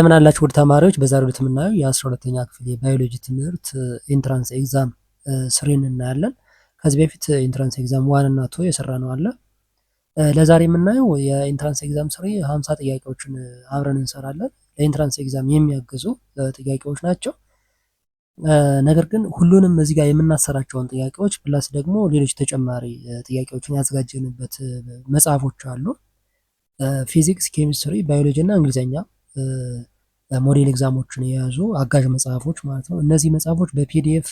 እንደምን አላችሁ ውድ ተማሪዎች። በዛሬው ዕለት የምናየው የ12ኛ ክፍል የባዮሎጂ ትምህርት ኢንትራንስ ኤግዛም ስሪን እናያለን። ከዚህ በፊት ኢንትራንስ ኤግዛም 1 እና 2 የሰራነው አለ። ለዛሬ የምናየው የኢንትራንስ ኤግዛም ስሪ 50 ጥያቄዎችን አብረን እንሰራለን። ለኢንትራንስ ኤግዛም የሚያግዙ ጥያቄዎች ናቸው። ነገር ግን ሁሉንም እዚህ ጋር የምናሰራቸውን ጥያቄዎች ፕላስ ደግሞ ሌሎች ተጨማሪ ጥያቄዎችን ያዘጋጀንበት መጽሐፎች አሉ። ፊዚክስ፣ ኬሚስትሪ፣ ባዮሎጂ እና እንግሊዝኛ ሞዴል ኤግዛሞችን የያዙ አጋዥ መጽሐፎች ማለት ነው። እነዚህ መጽሐፎች በፒዲኤፍ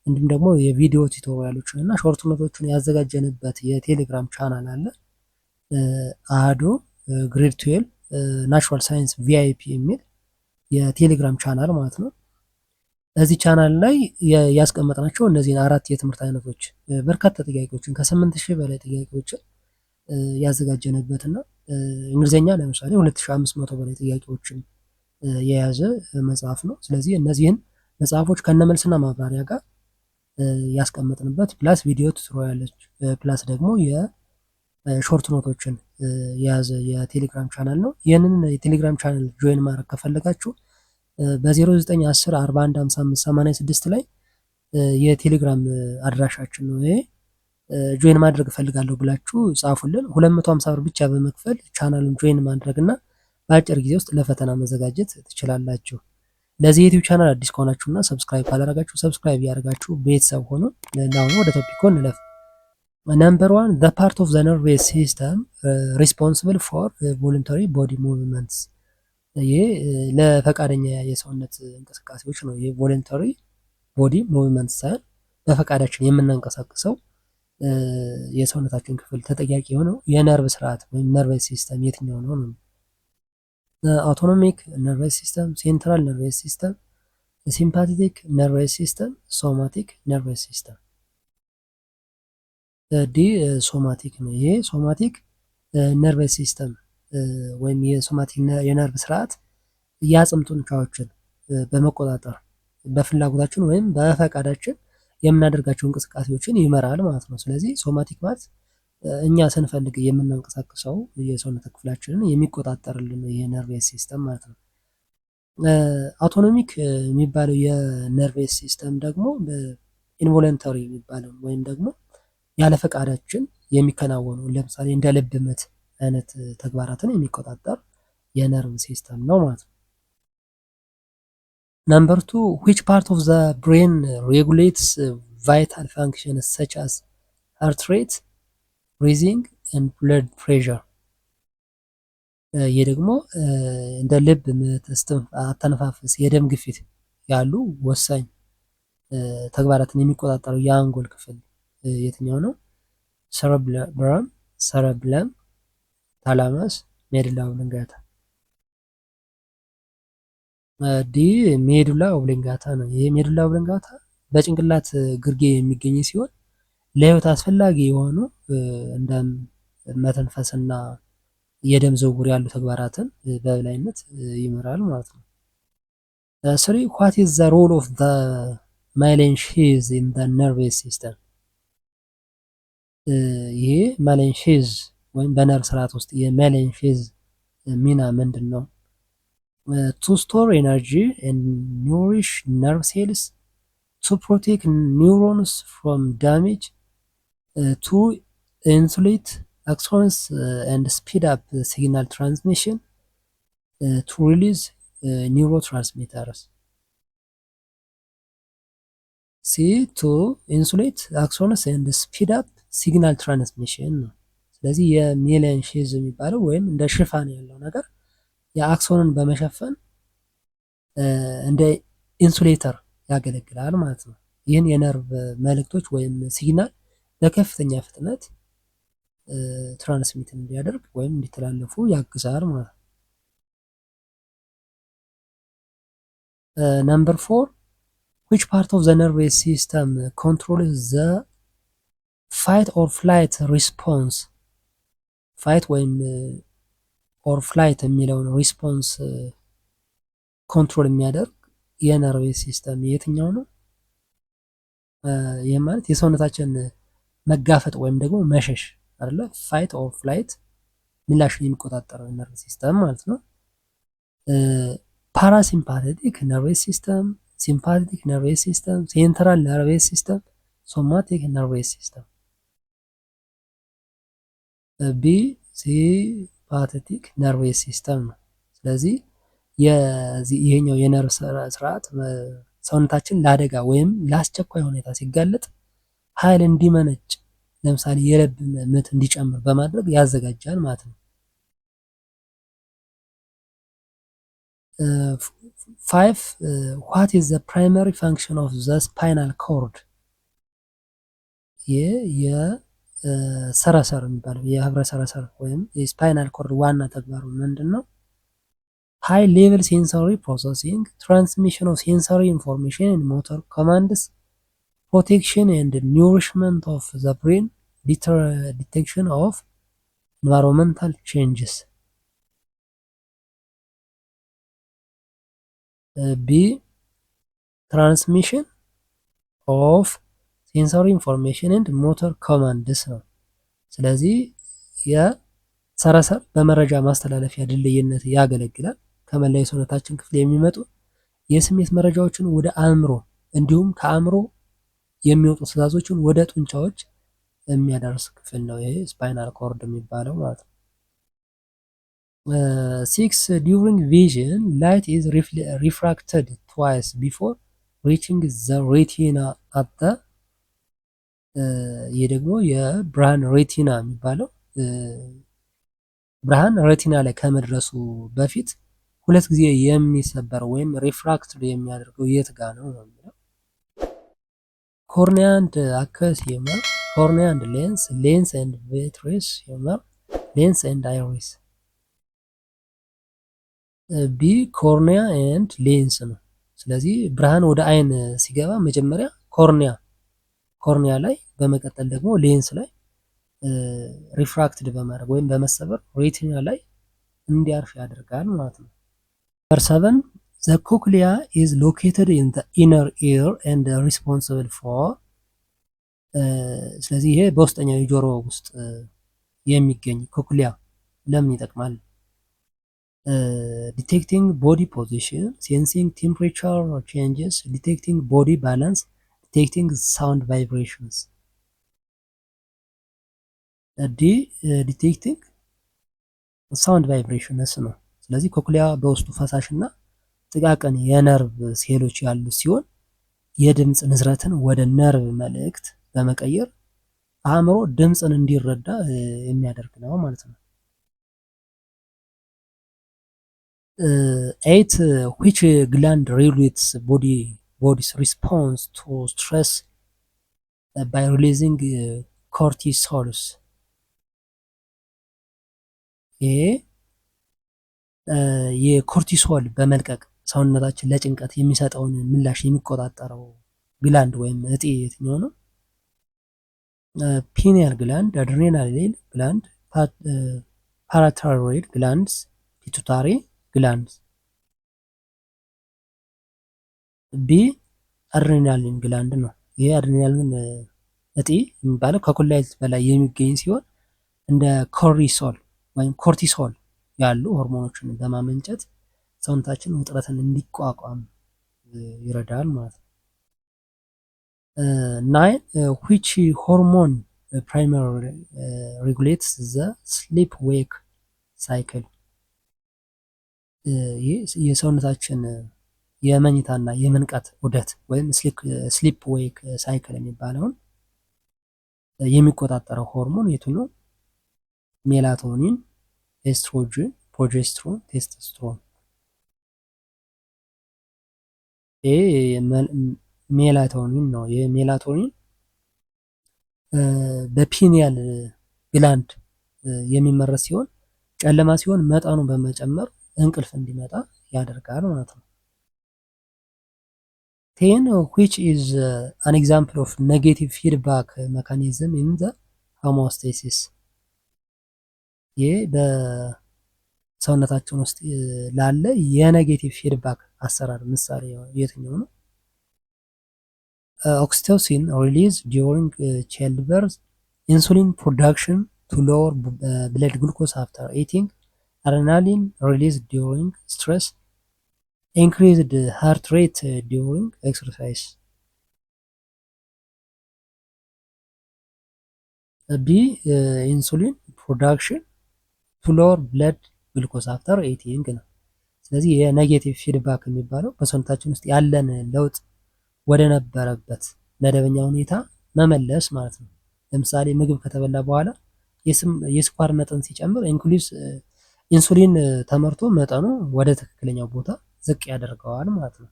እንዲሁም ደግሞ የቪዲዮ ቱቶሪያሎችን እና ሾርት ኖቶችን ያዘጋጀንበት የቴሌግራም ቻናል አለ። አህዱ ግሬድ 12 ናቹራል ሳይንስ ቪአይፒ የሚል የቴሌግራም ቻናል ማለት ነው። እዚህ ቻናል ላይ ያስቀመጥናቸው እነዚህን 4 የትምህርት አይነቶች በርካታ ጥያቄዎችን ከ8000 በላይ ጥያቄዎችን ያዘጋጀንበትና እንግሊዝኛ ለምሳሌ 2500 በላይ ጥያቄዎችን የያዘ መጽሐፍ ነው። ስለዚህ እነዚህን መጽሐፎች ከነመልስና ማብራሪያ ጋር ያስቀመጥንበት ፕላስ ቪዲዮ ቱቶሪያሎች ፕላስ ደግሞ የሾርት ኖቶችን የያዘ የቴሌግራም ቻናል ነው። ይህንን የቴሌግራም ቻናል ጆይን ማድረግ ከፈለጋችሁ በ0910 41 55 86 ላይ የቴሌግራም አድራሻችን ነው። ይሄ ጆይን ማድረግ እፈልጋለሁ ብላችሁ ጻፉልን። 250 ብር ብቻ በመክፈል ቻናሉን ጆይን ማድረግ እና በአጭር ጊዜ ውስጥ ለፈተና መዘጋጀት ትችላላችሁ። ለዚህ ዩቲዩብ ቻናል አዲስ ከሆናችሁና ሰብስክራይብ ካላደረጋችሁ ሰብስክራይብ ያደርጋችሁ ቤተሰብ ሆኖ ለአሁኑ ወደ ቶፒኮ እንለፍ። ነምበር 1 the part of the nervous system responsible for voluntary body movements። ይሄ ለፈቃደኛ የሰውነት እንቅስቃሴዎች ነው። ይሄ ቮለንተሪ ቦዲ ሙቭመንት ሳይሆን በፈቃዳችን የምናንቀሳቅሰው የሰውነታችን ክፍል ተጠያቂ የሆነው የነርቭ ስርዓት ወይም ነርቨስ ሲስተም የትኛው ነው ነው? አውቶኖሚክ ነርቨስ ሲስተም፣ ሴንትራል ነርቨስ ሲስተም፣ ሲምፓቴቲክ ነርቨስ ሲስተም፣ ሶማቲክ ነርቨስ ሲስተም። ዲ ሶማቲክ ነው። ይሄ ሶማቲክ ነርቨስ ሲስተም ወይም የሶማቲክ የነርቭ ስርዓት የአጽም ጡንቻዎችን በመቆጣጠር በፍላጎታችን ወይም በፈቃዳችን የምናደርጋቸው እንቅስቃሴዎችን ይመራል ማለት ነው። ስለዚህ ሶማቲክ ማለት እኛ ስንፈልግ የምናንቀሳቅሰው የሰውነት ክፍላችንን የሚቆጣጠርልን የነርቬስ ሲስተም ማለት ነው። አውቶኖሚክ የሚባለው የነርቬስ ሲስተም ደግሞ ኢንቮለንተሪ የሚባለው ወይም ደግሞ ያለ ፈቃዳችን የሚከናወኑ ለምሳሌ እንደ ልብ ምት አይነት ተግባራትን የሚቆጣጠር የነርቭ ሲስተም ነው ማለት ነው። Number 2 which part of the brain regulates vital functions such as heart rate, breathing and blood pressure? ይህ ደግሞ እንደ ልብ ምት፣ አተነፋፈስ፣ የደም ግፊት ያሉ ወሳኝ ተግባራትን የሚቆጣጠረው የአንጎል ክፍል የትኛው ነው? ሰረብለም፣ ታላመስ፣ ሜዱላ ኦብሊንጋታ። ዲ ሜዱላ ኦብሊንጋታ ነው። ይሄ ሜዱላ ኦብሊንጋታ በጭንቅላት ግርጌ የሚገኝ ሲሆን ለህይወት አስፈላጊ የሆኑ እንደ መተንፈስና የደም ዝውውር ያሉ ተግባራትን በበላይነት ይመራል ማለት ነው። 3 what is the role of the myelin sheath in the nervous system? ይሄ ማይሊን ሼዝ ወይም በነርቭ ስርዓት ውስጥ የማይሊን ሼዝ ሚና ምንድን ነው? to store energy and nourish nerve cells, to protect neurons from damage, to insulate axons and speed up signal transmission, to release neurotransmitters. C to insulate axons and speed up signal transmission ነው። ስለዚህ የማይሊን ሼዝ የሚባለው ወይም እንደ ሽፋን ያለው ነገር የአክሶንን በመሸፈን እንደ ኢንሱሌተር ያገለግላል ማለት ነው። ይህን የነርቭ መልእክቶች ወይም ሲግናል በከፍተኛ ፍጥነት ትራንስሚት እንዲያደርግ ወይም እንዲተላለፉ ያግዛል ማለት ነው። Number 4 which part of the nervous system controls the fight or flight response? ፋይት ወይም ኦር ፍላይት የሚለውን ሪስፖንስ ኮንትሮል የሚያደርግ የነርቭ ሲስተም የትኛው ነው? ይህ ማለት የሰውነታችን መጋፈጥ ወይም ደግሞ መሸሽ አይደለ? ፋይት ኦር ፍላይት ምላሽን የሚቆጣጠረው የነርቭ ሲስተም ማለት ነው። ፓራሲምፓቴቲክ ነርቬስ ሲስተም፣ ሲምፓቴቲክ ነርቬስ ሲስተም፣ ሴንትራል ነርቬስ ሲስተም፣ ሶማቲክ ነርቬስ ሲስተም። ቢ ሲምፓቴቲክ ነርቬስ ሲስተም ነው። ስለዚህ ይሄኛው የነርቭ ስርዓት ሰውነታችን ለአደጋ ወይም ለአስቸኳይ ሁኔታ ሲጋለጥ ኃይል እንዲመነጭ ለምሳሌ የልብ ምት እንዲጨምር በማድረግ ያዘጋጃል ማለት ነው። 5 what is the primary function of the spinal cord? ይህ የሰረሰር የሚባለው የህብረ ሰረሰር ወይም የስፓይናል ኮርድ ዋና ተግባሩ ምንድን ነው? ሃይ ሌቭል ሴንሶሪ ፕሮሰሲንግ፣ ትራንስሚሽን ኦፍ ሴንሶሪ ኢንፎርሜሽን ኤንድ ሞተር ኮማንድስ፣ ፕሮቴክሽን ኤንድ ኒውሪሽመንት ኦፍ ዘ ብሬን፣ ዲቴክሽን ኦፍ ኢንቫይሮንመንታል ቼንጅስ። ቢ ትራንስሚሽን ኦፍ ሴንሶሪ ኢንፎርሜሽን ኤንድ ሞተር ኮማንድስ ነው። ስለዚህ የሰረሰር በመረጃ ማስተላለፊያ ድልድይነት ያገለግላል። ከመላ የሰውነታችን ክፍል የሚመጡ የስሜት መረጃዎችን ወደ አእምሮ እንዲሁም ከአእምሮ የሚወጡ ትዕዛዞችን ወደ ጡንቻዎች የሚያደርስ ክፍል ነው ይሄ ስፓይናል ኮርድ የሚባለው ማለት ነው። 6 ዱሪንግ ቪዥን ላይት ኢዝ ሪፍራክትድ ትዋይስ ቢፎር ሪቺንግ ዘ ሬቲና አት ይህ ደግሞ የብርሃን ሬቲና የሚባለው ብርሃን ሬቲና ላይ ከመድረሱ በፊት ሁለት ጊዜ የሚሰበረው ወይም ሪፍራክትድ የሚያደርገው የት ጋ ነው የሚለው። ኮርኒያ ኤንድ አከስ ሂውመር፣ ኮርኒያ ኤንድ ሌንስ፣ ሌንስ ኤንድ ቪትሪስ ሂውመር፣ ሌንስ ኤንድ አይሪስ። ቢ ኮርኒያ ኤንድ ሌንስ ነው። ስለዚህ ብርሃን ወደ አይን ሲገባ መጀመሪያ ኮርኒያ ላይ በመቀጠል ደግሞ ሌንስ ላይ ሪፍራክትድ በማድረግ ወይም በመሰበር ሬቲና ላይ እንዲያርፍ ያደርጋል ማለት ነው። Number 7 the cochlea is located in the inner ear and responsible for ስለዚህ ይሄ በውስጠኛው የጆሮ ውስጥ የሚገኝ ኮክሊያ ለምን ይጠቅማል? ዲቴክቲንግ ቦዲ ፖዚሽን፣ ሴንሲንግ ቴምፕሬቸር ቼንጅስ፣ ዲቴክቲንግ ቦዲ ባላንስ፣ ዲቴክቲንግ ሳውንድ ቫይብሬሽንስ። ዲቴክቲንግ ሳውንድ ቫይብሬሽንስ ነው። ስለዚህ ኮክሊያ በውስጡ ፈሳሽ እና ጥቃቅን የነርቭ ሴሎች ያሉት ሲሆን የድምፅ ንዝረትን ወደ ነርቭ መልእክት በመቀየር አእምሮ ድምፅን እንዲረዳ የሚያደርግ ነው ማለት ነው። 8 which gland regulates body's response to stress by releasing cortisols? ይሄ የኮርቲሶል በመልቀቅ ሰውነታችን ለጭንቀት የሚሰጠውን ምላሽ የሚቆጣጠረው ግላንድ ወይም እጢ የትኛው ነው? ፒኒያል ግላንድ፣ አድሬናል ግላንድ፣ ፓራታይሮይድ ግላንድስ፣ ፒቱታሪ ግላንድስ። ቢ አድሬናሊን ግላንድ ነው። ይሄ አድሬናሊን እጢ የሚባለው ከኩላሊት በላይ የሚገኝ ሲሆን እንደ ኮርቲሶል ወይም ኮርቲሶል ያሉ ሆርሞኖችን በማመንጨት ሰውነታችን ውጥረትን እንዲቋቋም ይረዳል ማለት ነው። 9 which hormone primarily regulates the sleep wake cycle? የሰውነታችን የመኝታና የመንቃት ዑደት ወይም ስሊፕ ዌክ ሳይክል የሚባለውን የሚቆጣጠረው ሆርሞን የቱ ነው? ሜላቶኒን፣ ኤስትሮጅን፣ ፕሮጀስትሮን፣ ቴስቶስትሮን። ሜላቶኒን ነው። የሜላቶኒን በፒኒያል ግላንድ የሚመረት ሲሆን ጨለማ ሲሆን መጠኑን በመጨመር እንቅልፍ እንዲመጣ ያደርጋል ማለት ነው። 10 which is an example of negative feedback mechanism in the homeostasis? ይህ በሰውነታችን ውስጥ ላለ የኔጌቲቭ ፊድባክ አሰራር ምሳሌ የትኛው ነው? ኦክሲቶሲን ሪሊዝ ዲዩሪንግ ቻይልድበርዝ፣ ኢንሱሊን ፕሮዳክሽን ቱ ሎወር ብለድ ግሉኮስ አፍተር ኢቲንግ፣ አድሬናሊን ሪሊዝ ዲዩሪንግ ስትረስ፣ ኢንክሪዝድ ሃርት ሬት ዲዩሪንግ ኤክሰርሳይዝ። ቢ ኢንሱሊን ፕሮዳክሽን ቱ ሎወር ብለድ ግሉኮስ አፍተር ኤቲንግ ነው። ስለዚህ የኔጌቲቭ ፊድባክ የሚባለው በሰውነታችን ውስጥ ያለን ለውጥ ወደ ነበረበት መደበኛ ሁኔታ መመለስ ማለት ነው። ለምሳሌ ምግብ ከተበላ በኋላ የስኳር መጠን ሲጨምር ኢንሱሊን ተመርቶ መጠኑ ወደ ትክክለኛው ቦታ ዝቅ ያደርገዋል ማለት ነው።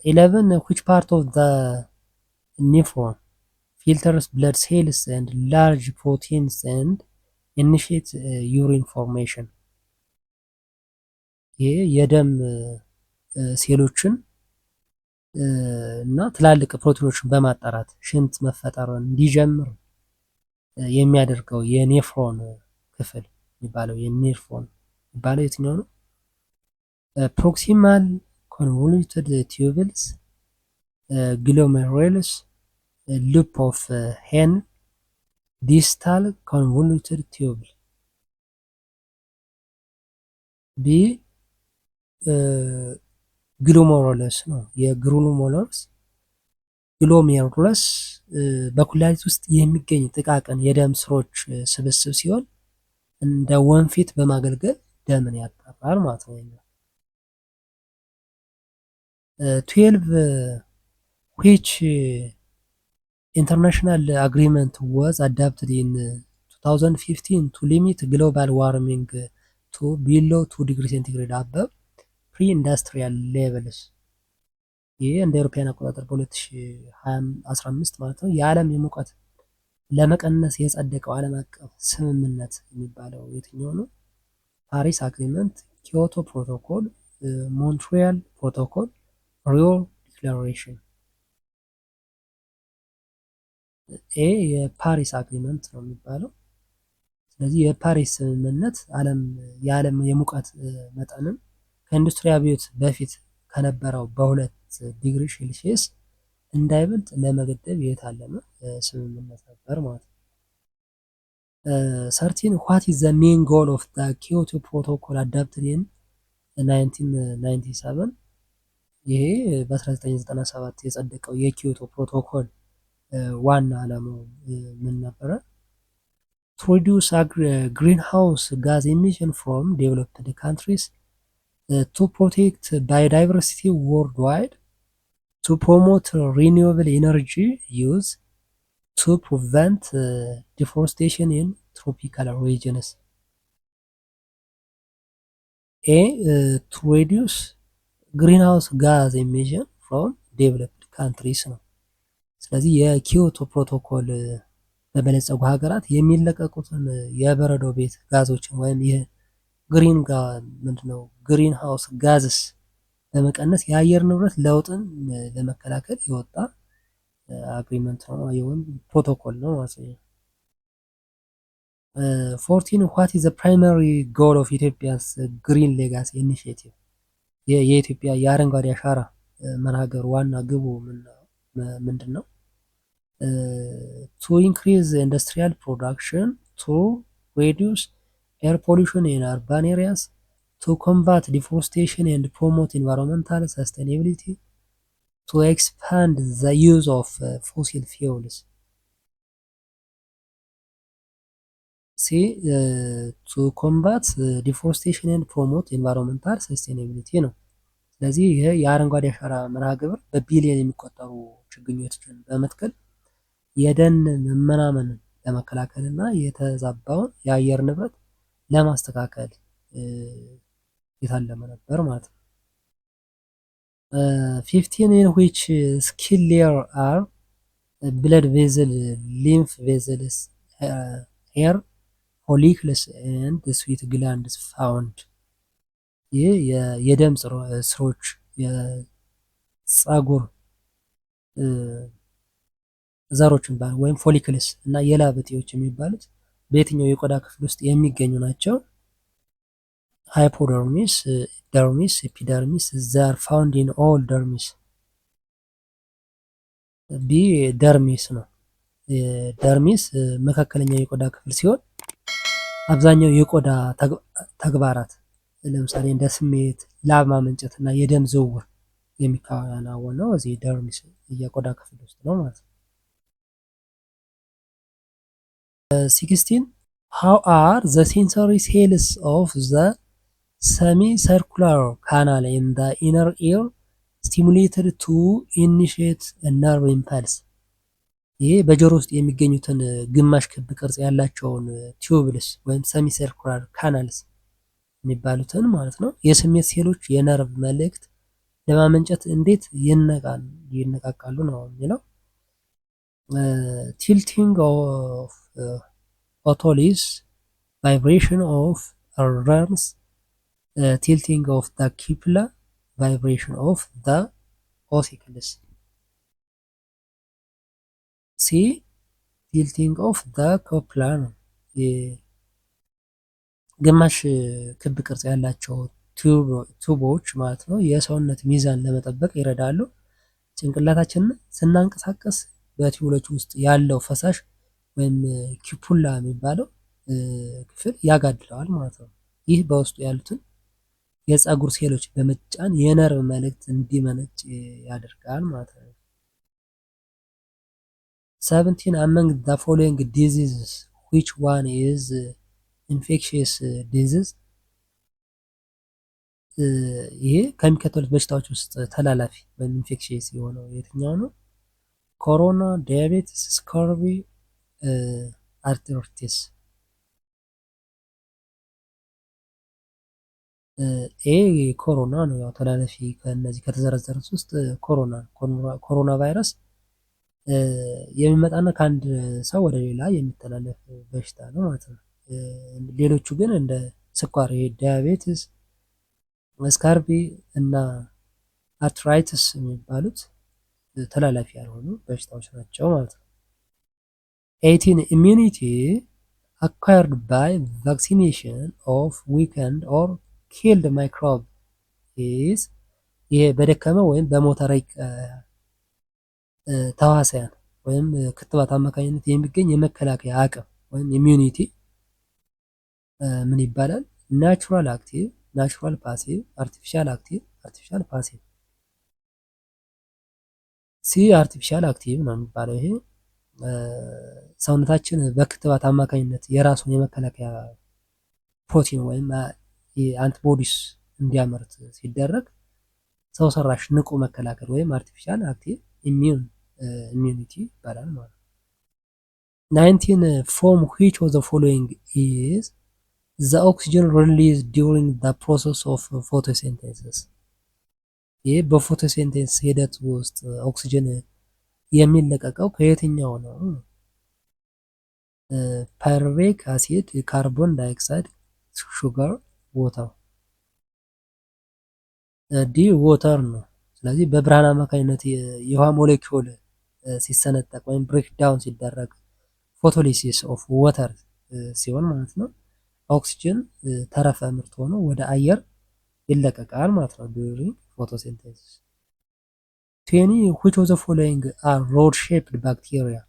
11 which part of the nephron filters blood cells and large proteins and initiates urine formation? ይሄ የደም ሴሎችን እና ትላልቅ ፕሮቲኖችን በማጣራት ሽንት መፈጠርን እንዲጀምር የሚያደርገው የኔፍሮን ክፍል የሚባለው የትኛው ነው? ፕሮክሲማል ኮንቮሉትድ ቲዩብልስ፣ ግሎሜሩሉስ፣ ሉፕ ኦፍ ሄን፣ ዲስታል ኮንቮሉትድ ቲዩብል። ቢ ግሎሜሩለስ ነው። ግሎሜሩለስ በኩላሊት ውስጥ የሚገኝ ጥቃቅን የደም ስሮች ስብስብ ሲሆን እንደ ወንፊት በማገልገል ደምን ያጣራል ማለት ነው። 12 which international agreement was adopted in 2015 to limit global warming to below 2 degrees centigrade above pre-industrial levels? ይህ እንደ አውሮፓውያን አቆጣጠር በ2015 ማለት ነው የዓለም የሙቀት ለመቀነስ የጸደቀው ዓለም አቀፍ ስምምነት የሚባለው የትኛው ነው? ፓሪስ አግሪመንት፣ ኪዮቶ ፕሮቶኮል፣ ሞንትሪያል ፕሮቶኮል፣ ሪዮ ዲክላሬሽን። ኤ የፓሪስ አግሪመንት ነው የሚባለው። ስለዚህ የፓሪስ ስምምነት የዓለም የሙቀት መጠንን ከኢንዱስትሪ አብዮት በፊት ከነበረው በ2 ዲግሪ ሴልሺየስ እንዳይበልጥ ለመገደብ የታለመ ስምምነት ነበር ማለት ነው። 13 what is the main goal of the Kyoto Protocol adopted in 1997? ይሄ በ1997 የጸደቀው የኪዮቶ ፕሮቶኮል ዋና ዓላማው ምን ነበረ? to reduce greenhouse gas emission from developed countries, to protect biodiversity worldwide, to promote renewable energy use, to prevent deforestation in tropical regions. A to reduce greenhouse gas emission from developed countries ነው። ስለዚህ የኪዮቶ ፕሮቶኮል በበለጸጉ ሀገራት የሚለቀቁትን የበረዶ ቤት ጋዞችን ወይም ግሪን ሃውስ ጋዝስ በመቀነስ የአየር ንብረት ለውጥን ለመከላከል የወጣ አግሪመንት ነው ወይም ፕሮቶኮል ነው ማለት ነው። 14 what is the primary goal of Ethiopia's green legacy initiative? የኢትዮጵያ የአረንጓዴ አሻራ መርሃ ግብር ዋና ግቡ ምንድን ነው? to increase industrial production, to reduce air pollution in urban areas, to combat deforestation and promote environmental sustainability, to expand the use of fossil fuels. C to combat deforestation and promote environmental sustainability ነው። ስለዚህ ይሄ የአረንጓዴ አሻራ መርሃ ግብር በቢሊዮን የሚቆጠሩ ችግኞችን በመትከል የደን መመናመንን ለመከላከል እና የተዛባውን የአየር ንብረት ለማስተካከል የታለመ ነበር ማለት ነው። 15 in which skin layer are blood vessel, lymph vessels, hair follicles and sweat glands found? ይህ የደም ስሮች፣ የፀጉር ዘሮችን ወይም ፎሊክልስ እና የላብ እጢዎች የሚባሉት በየትኛው የቆዳ ክፍል ውስጥ የሚገኙ ናቸው? ሃይፖደርሚስ፣ ደርሚስ፣ ኤፒደርሚስ። ዘር ፋውንድ ኢን ኦል ደርሚስ። ቢ ደርሚስ ነው። ደርሚስ መካከለኛው የቆዳ ክፍል ሲሆን አብዛኛው የቆዳ ተግባራት ለምሳሌ እንደ ስሜት፣ ላብ ማመንጨት እና የደም ዝውውር የሚከናወነው እዚህ ደርሚስ የቆዳ ክፍል ውስጥ ነው ማለት ነው። 16 how are the sensory cells of the semicircular canal in the inner ear stimulated to initiate a nerve impulse? ይሄ በጆሮ ውስጥ የሚገኙትን ግማሽ ክብ ቅርጽ ያላቸውን ቲዩብልስ ወይም ሰሚሰርኩላር ካናልስ የሚባሉትን ማለት ነው የስሜት ሴሎች የነርቭ መልእክት ለማመንጨት እንዴት ይነቃቃሉ ነው የሚለው። ቲልቲንግ ኦፍ ኦቶሊስ፣ ቫይብሬሽን ኦፍ ረርምስ፣ ቲልቲንግ ኦፍ ደ ኪፕላ፣ ቫይብሬሽን ኦፍ ደ ኦሲክልስ። ሲ ቲልቲንግ ኦፍ ደ ኮፕላ ነው። ግማሽ ክብ ቅርጽ ያላቸው ቱቦች ማለት ነው የሰውነት ሚዛን ለመጠበቅ ይረዳሉ። ጭንቅላታችንን ስናንቀሳቀስ በቲዩቦች ውስጥ ያለው ፈሳሽ ወይም ኪፑላ የሚባለው ክፍል ያጋድለዋል ማለት ነው። ይህ በውስጡ ያሉትን የፀጉር ሴሎች በመጫን የነርቭ መልእክት እንዲመነጭ ያደርጋል ማለት ነው። 17 among the following diseases which one is infectious disease? ይሄ ከሚከተሉት በሽታዎች ውስጥ ተላላፊ ወይም ኢንፌክሽየስ የሆነው የትኛው ነው? ኮሮና፣ ዲያቤቲስ፣ ስካርቢ፣ አርትሪቲስ። ኤ ኮሮና ነው። ያው ተላላፊ ከነዚህ ከተዘረዘሩት ውስጥ ኮሮና ቫይረስ የሚመጣና ከአንድ ሰው ወደ ሌላ የሚተላለፍ በሽታ ነው ማለት ነው። ሌሎቹ ግን እንደ ስኳር፣ ዲያቤቲስ፣ ስካርቢ እና አርትራይትስ የሚባሉት ተላላፊ ያልሆኑ በሽታዎች ናቸው ማለት ነው። 18 ኢሚዩኒቲ acquired by vaccination of weakened or killed microbe is ይሄ በደከመ ወይም በሞተ ረቂቅ ተዋሲያን ወይም ክትባት አማካኝነት የሚገኝ የመከላከያ አቅም ወይም ኢሚዩኒቲ ምን ይባላል? ናቹራል አክቲቭ፣ ናቹራል ፓሲቭ፣ አርቲፊሻል አክቲቭ፣ አርቲፊሻል ፓሲቭ። ሲ አርቲፊሻል አክቲቭ ነው የሚባለው። ይሄ ሰውነታችን በክትባት አማካኝነት የራሱን የመከላከያ ፕሮቲን ወይም አንቲቦዲስ እንዲያመርት ሲደረግ ሰው ሰራሽ ንቁ መከላከል ወይም አርቲፊሻል አክቲቭ ኢሚዩኒቲ ይባላል ማለት ነው። 19 from which of the following is the oxygen released during the process of photosynthesis? ይህ በፎቶሲንቴሲስ ሂደት ውስጥ ኦክሲጅን የሚለቀቀው ከየትኛው ነው? ፓይሩቬክ አሲድ፣ ካርቦን ዳይኦክሳይድ፣ ሹጋር፣ ወተር። ዲ ወተር ነው። ስለዚህ በብርሃን አማካኝነት የውሃ ሞሌኪውል ሲሰነጠቅ ወይም ብሬክ ዳውን ሲደረግ ፎቶሊሲስ ኦፍ ወተር ሲሆን ማለት ነው ኦክሲጅን ተረፈ ምርት ሆኖ ወደ አየር ይለቀቃል ማለት ነው ዱሪንግ ፎቶሲንቴሲስ። 20 which of the following are rod shaped bacteria?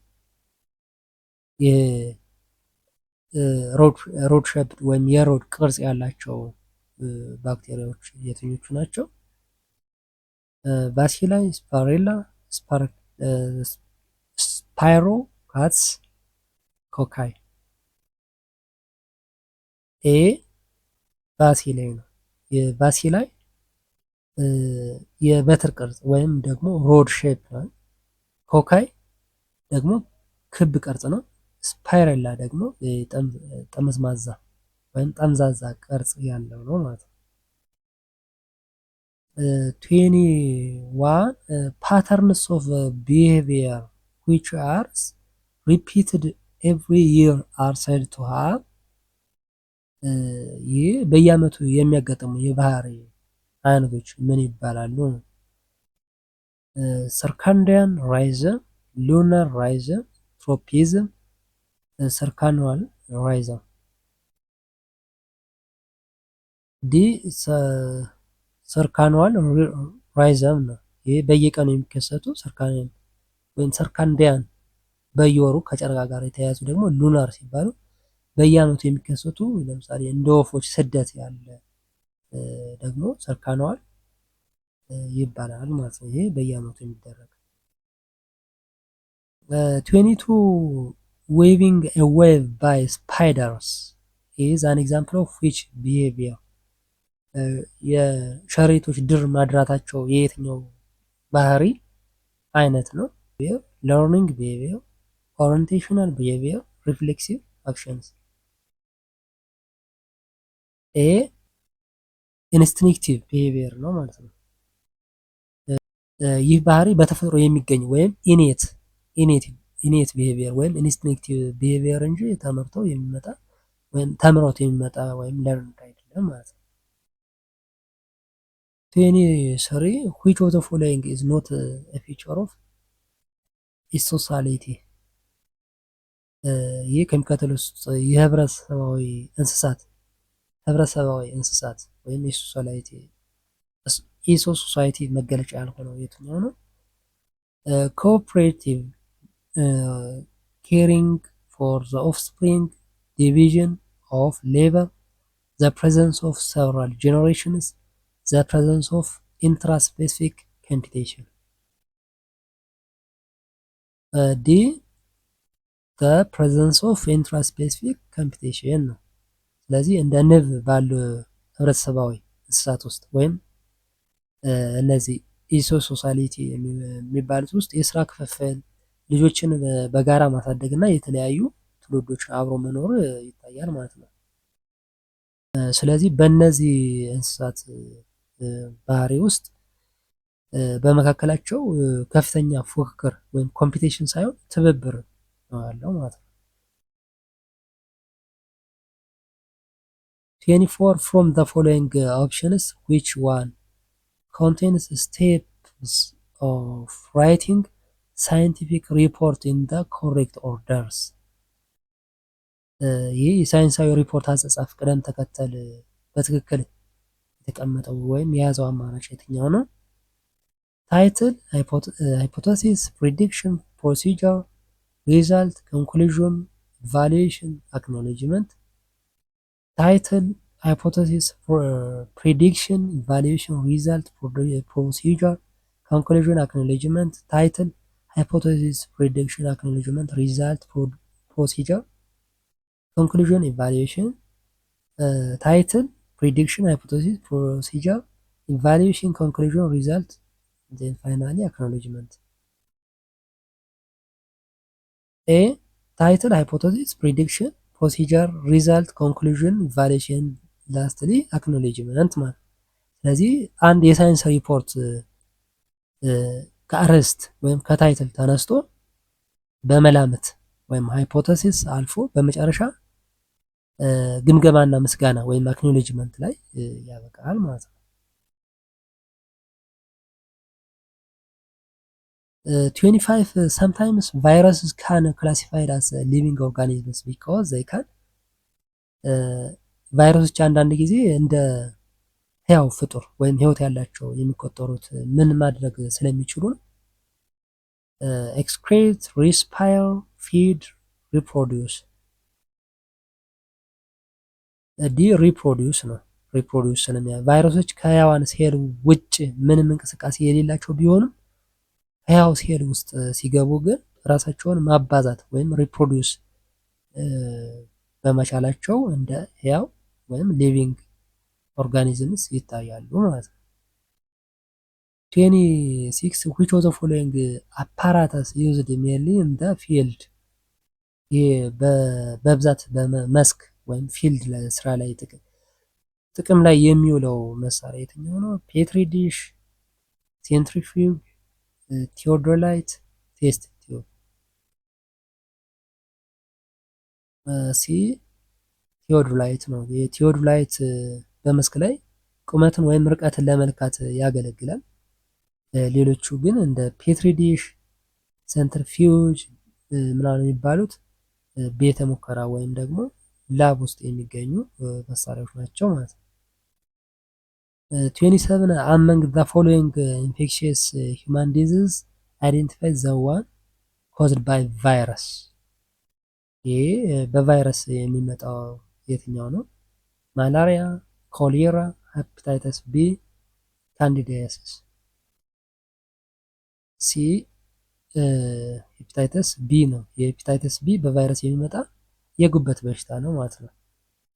ሮድ ሼፕድ ወይም የሮድ ቅርጽ ያላቸው ባክቴሪያዎች የትኞቹ ናቸው? ባሲላይ፣ ስፓሬላ፣ ስፓይሮካትስ፣ ኮካይ። ኤ ባሲላይ ነው። የባሲላይ የበትር ቅርጽ ወይም ደግሞ ሮድ ሼፕ ነው። ኮካይ ደግሞ ክብ ቅርጽ ነው። ስፓይሬላ ደግሞ ጠመዝማዛ ወይም ጠምዛዛ ቅርጽ ያለው ነው ማለት ነው። 21 patterns of behavior which are repeated every year are said to have ይህ በየዓመቱ የሚያጋጥሙ የባህሪ አይነቶች ምን ይባላሉ? ሰርከንዲያን ራይዝም፣ ሉናር ራይዝም፣ ትሮፒዝም፣ ሰርከናል ራይዝም። ዲ ሰርከናል ራይዝም ነው። ይህ በየቀኑ የሚከሰቱ ሰርከናል ወይም ሰርከንዲያን በየወሩ ከጨረቃ ጋር የተያያዙ ደግሞ ሉናር ሲባሉ በየዓመቱ የሚከሰቱ ለምሳሌ እንደ ወፎች ስደት ያለ ደግሞ ሰርከነዋል ይባላል ማለት ነው። ይሄ በየዓመቱ የሚደረግ 22 ዌቪንግ a wave by spiders is an example of which behavior የሸረሪቶች ድር ማድራታቸው የየትኛው ባህሪ አይነት ነው? learning behavior, orientational behavior, reflexive actions ኤ ኢንስቲንክቲቭ ቢሄቪየር ነው ማለት ነው። ይህ ባህሪ በተፈጥሮ የሚገኝ ወይም ኢኔት ቢሄቪየር ወይም ኢንስቲንክቲቭ ቢሄቪየር እንጂ ተመርተው የሚመጣ ወይም ተምሮት የሚመጣ ወይም ለርንድ አይደለም ማለት ነው። 23 which of the following is not a feature of sociality ይህ ከሚከተሉት ውስጥ የህብረተሰባዊ እንስሳት ወይም የሶሳይቲ መገለጫ ያልሆነው የትኛው ነው? ኮኦፕሬቲቭ caring for the offspring, division of labor, the presence of several generations, the presence of intraspecific competition. D the presence of intraspecific competition ነው። ስለዚህ እንደ ንብ ባሉ ህብረተሰባዊ እንስሳት ውስጥ ወይም እነዚህ ኢሶ ሶሳሊቲ የሚባሉት ውስጥ የስራ ክፍፍል ልጆችን በጋራ ማሳደግ እና የተለያዩ ትውልዶችን አብሮ መኖር ይታያል ማለት ነው። ስለዚህ በእነዚህ እንስሳት ባህሪ ውስጥ በመካከላቸው ከፍተኛ ፉክክር ወይም ኮምፒቲሽን ሳይሆን ትብብር ነው ያለው ማለት ነው። 24 from the following options which one contains steps of writing scientific report in the correct orders? ይህ የሳይንሳዊ ሪፖርት አጻጻፍ ቅደም ተከተል በትክክል የተቀመጠው ወይም የያዘው አማራጭ የትኛው ነው? ታይትል፣ ሃይፖቴሲስ፣ ፕሪዲክሽን፣ ፕሮሲጀር፣ ሪዛልት፣ ኮንክሉዥን፣ ኢቫሉዌሽን፣ አክኖሌጅመንት። ታይትል፣ ሃይፖቴሲስ፣ ፕሪዲክሽን፣ ኢቫሉዌሽን፣ ሪዛልት፣ ፕሮሲጀር፣ ኮንክሉዥን፣ አክኖሌጅመንት። ታይትል፣ ሃይፖቴሲስ፣ ፕሪዲክሽን፣ አክኖሌጅመንት፣ ሪዛልት፣ ፕሮሲጀር፣ ኮንክሉዥን፣ ኢቫሉዌሽን። ታይትል፣ ፕሪዲክሽን፣ ሃይፖቴሲስ፣ ፕሮሲጀር፣ ኢቫሉዌሽን፣ ኮንክሉዥን፣ ሪዛልት then finally acknowledgement. A title, hypothesis, prediction, procedure, result, conclusion, evaluation, lastly acknowledgement ማለት። ስለዚህ አንድ የሳይንስ ሪፖርት ከአርዕስት ወይም ከታይትል ተነስቶ በመላምት ወይም ሃይፖቴሲስ አልፎ በመጨረሻ ግምገማና ምስጋና ወይም አክኖሌጅመንት ላይ ያበቃል ማለት ነው። 25 sometimes viruses can classified as living organisms because they can ቫይረሶች አንዳንድ ጊዜ እንደ ህያው ፍጡር ወይም ህይወት ያላቸው የሚቆጠሩት ምን ማድረግ ስለሚችሉ ነው? excrete, respire, feed, reproduce። ሪፕሮዲውስ ነው። ሪፕሮዲውስ ስለሚያ ቫይረሶች ከህያዋን ሴል ውጭ ምንም እንቅስቃሴ የሌላቸው ቢሆንም ህያው ሴል ውስጥ ሲገቡ ግን ራሳቸውን ማባዛት ወይም ሪፕሮዲውስ በመቻላቸው እንደ ህያው ወይም ሊቪንግ ኦርጋኒዝምስ ይታያሉ ማለት ነው። 26 which of the following apparatus used mainly in the field በብዛት በመስክ ወይም ፊልድ ስራ ላይ ጥቅም ላይ የሚውለው መሳሪያ የትኛው ነው? ፔትሪ ዲሽ፣ ሴንትሪፊዩግ፣ ቴዎዶላይት፣ ቴስት ቲዩብ። ሲ ቴዎዶላይት ነው። የቴዎዶላይት በመስክ ላይ ቁመትን ወይም ርቀትን ለመልካት ያገለግላል። ሌሎቹ ግን እንደ ፔትሪ ዲሽ፣ ሴንትሪፊዩጅ ምናምን የሚባሉት ቤተ ሙከራ ወይም ደግሞ ላብ ውስጥ የሚገኙ መሳሪያዎች ናቸው ማለት ነው። 27 among the following infectious human disease identify the one caused by virus. ይሄ በቫይረስ የሚመጣው የትኛው ነው? ማላሪያ፣ ኮሌራ፣ ሄፓታይተስ ቢ፣ ካንዲዲያሲስ። ሲ ሄፓታይተስ ቢ ነው። የሄፓታይተስ ቢ በቫይረስ የሚመጣ የጉበት በሽታ ነው ማለት ነው።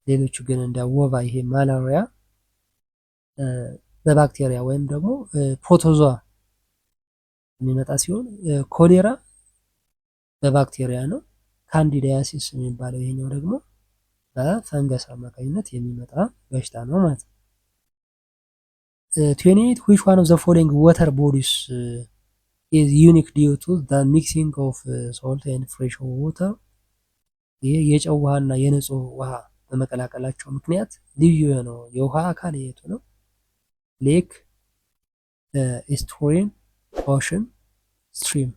ሌሎቹ ግን እንደ ወባ፣ ይሄ ማላሪያ በባክቴሪያ ወይም ደግሞ ፕሮቶዟ የሚመጣ ሲሆን ኮሌራ በባክቴሪያ ነው። ካንዲዲያሲስ የሚባለው ይሄኛው ደግሞ በፈንገስ አማካኝነት የሚመጣ በሽታ ነው ማለት ነው። 28 which one of the following water bodies is unique due to the mixing of salt and fresh water? ይሄ የጨው ውሃና የንጹህ ውሃ በመቀላቀላቸው ምክንያት ልዩ የሆነው የውሃ አካል የቱ ነው? ሌክ፣ ኤስቱሪን፣ ኦሽን፣ ስትሪም።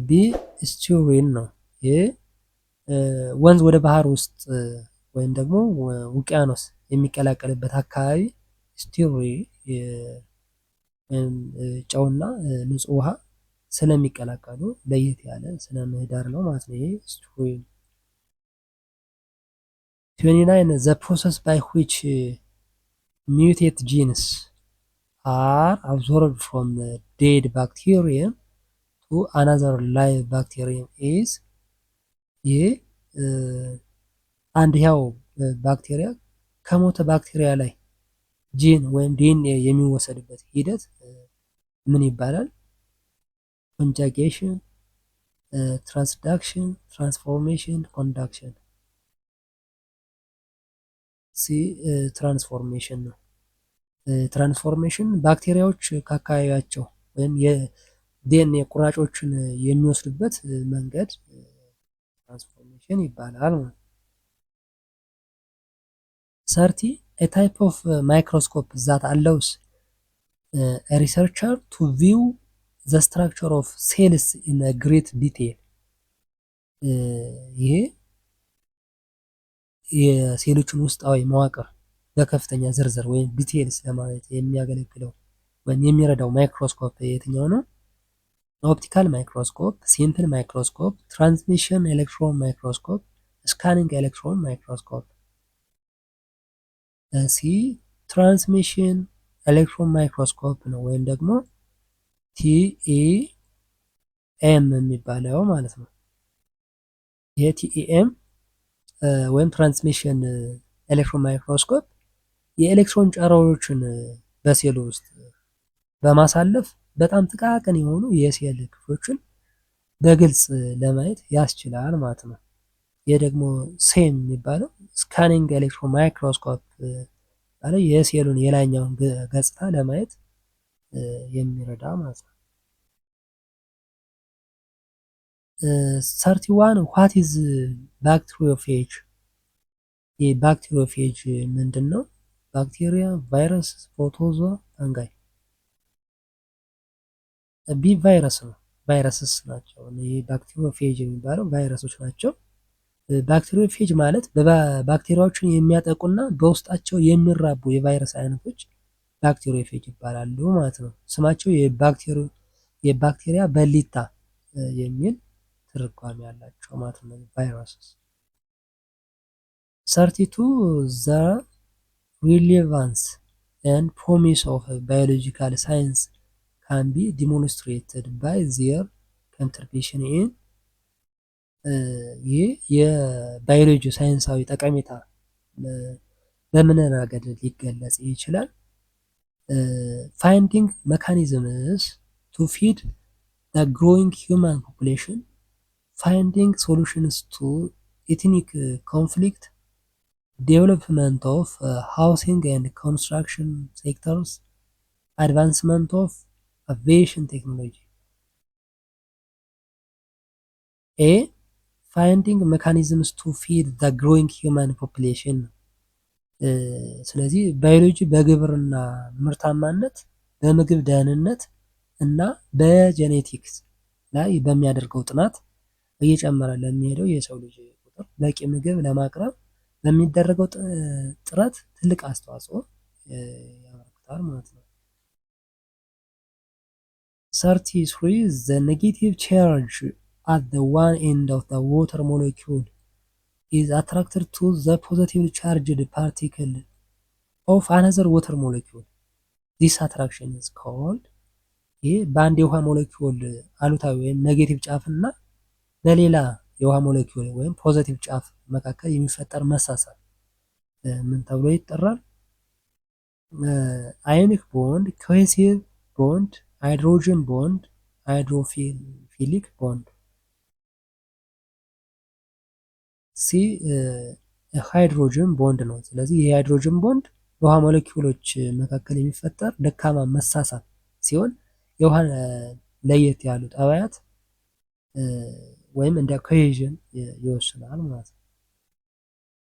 ቢ ኤስቱሪን ነው። ይህ ወንዝ ወደ ባህር ውስጥ ወይም ደግሞ ውቅያኖስ የሚቀላቀልበት አካባቢ ስቲሪ ጨውና ንጹህ ውሃ ስለሚቀላቀሉ ለየት ያለ ስነ ምህዳር ነው ማለት ነው። ይሄ ስቲሪ 29 the process by which mutate genes are absorbed from the dead bacterium to another live bacterium is ይህ አንድ ያው ባክቴሪያ ከሞተ ባክቴሪያ ላይ ጂን ወይም ዲኤንኤ የሚወሰድበት ሂደት ምን ይባላል? ኮንጃጌሽን፣ ትራንስዳክሽን፣ ትራንስፎርሜሽን፣ ኮንዳክሽን። ሲ ትራንስፎርሜሽን ነው። ትራንስፎርሜሽን ባክቴሪያዎች ከአካባቢያቸው ወይም የዲኤንኤ ቁራጮችን የሚወስዱበት መንገድ ትራንስፎርሜሽን ይባላል። 30 a type of microscope that allows a researcher to view the structure of cells in a great detail. ይሄ የሴሎችን ውስጣዊ መዋቅር በከፍተኛ ዝርዝር ወይም ዲቴልስ ለማለት የሚያገለግለው ወይም የሚረዳው ማይክሮስኮፕ የትኛው ነው? ኦፕቲካል ማይክሮስኮፕ፣ ሲምፕል ማይክሮስኮፕ፣ ትራንስሚሽን ኤሌክትሮን ማይክሮስኮፕ፣ ስካኒንግ ኤሌክትሮን ማይክሮስኮፕ። ሲ ትራንስሚሽን ኤሌክትሮን ማይክሮስኮፕ ነው ወይም ደግሞ ቲኢኤም የሚባለው ማለት ነው። ይሄ ቲኢኤም ወይም ትራንስሚሽን ኤሌክትሮን ማይክሮስኮፕ የኤሌክትሮን ጨረሮችን በሴሉ ውስጥ በማሳለፍ በጣም ጥቃቅን የሆኑ የሴል ክፍሎችን በግልጽ ለማየት ያስችላል ማለት ነው። ይህ ደግሞ ሴም የሚባለው ስካኒንግ ኤሌክትሮን ማይክሮስኮፕ ማለት የሴሉን የላይኛውን ገጽታ ለማየት የሚረዳ ማለት ነው። 31 what is bacteriophage? የባክቴሪዮፌጅ ምንድን ነው? ባክቴሪያ፣ ቫይረስ፣ ፕሮቶዟ፣ ፈንጋይ። ቢ ቫይረስ ነው። ቫይረስስ ናቸው። ይህ ባክቴሪዮፌጅ የሚባለው ቫይረሶች ናቸው። ባክቴሪዮፌጅ ማለት ባክቴሪያዎችን የሚያጠቁና በውስጣቸው የሚራቡ የቫይረስ አይነቶች ባክቴሪዮፌጅ ይባላሉ ማለት ነው። ስማቸው የባክቴሪያ በሊታ የሚል ትርጓሜ ያላቸው ማለት ነው። ቫይረስስ 32 the relevance and promise of biological science can be demonstrated by their contribution in ይህ የባዮሎጂ ሳይንሳዊ ጠቀሜታ በምን ረገድ ሊገለጽ ይችላል? finding mechanisms to feed the growing human population, finding solutions to ethnic conflict, development of housing and construction sectors, advancement of aviation technology. A finding mechanisms to feed the growing human population. ስለዚህ ባዮሎጂ በግብርና ምርታማነት፣ በምግብ ደህንነት እና በጄኔቲክስ ላይ በሚያደርገው ጥናት እየጨመረ ለሚሄደው የሰው ልጅ ቁጥር በቂ ምግብ ለማቅረብ በሚደረገው ጥረት ትልቅ አስተዋጽኦ ያበረክታል ማለት ነው። 33 the negative charge at the one end of the water molecule is attracted to the positive charged particle of another water molecule. This attraction is called ይህ በአንድ የውሃ ሞለኪውል አሉታዊ ወይም ኔጌቲቭ ጫፍ እና በሌላ የውሃ ሞለኪውል ወይም ፖዘቲቭ ጫፍ መካከል የሚፈጠር መሳሳብ ምን ተብሎ ይጠራል? አዮኒክ ቦንድ፣ ኮሄሲቭ ቦንድ፣ ሃይድሮጅን ቦንድ፣ ሃይድሮፊሊክ ቦንድ። ሲ ሃይድሮጅን ቦንድ ነው። ስለዚህ የሃይድሮጅን ቦንድ በውሃ ሞለኪውሎች መካከል የሚፈጠር ደካማ መሳሳብ ሲሆን የውሃ ለየት ያሉ ጠባያት ወይም እንደ ኮሄዥን ይወስናል ማለት ነው።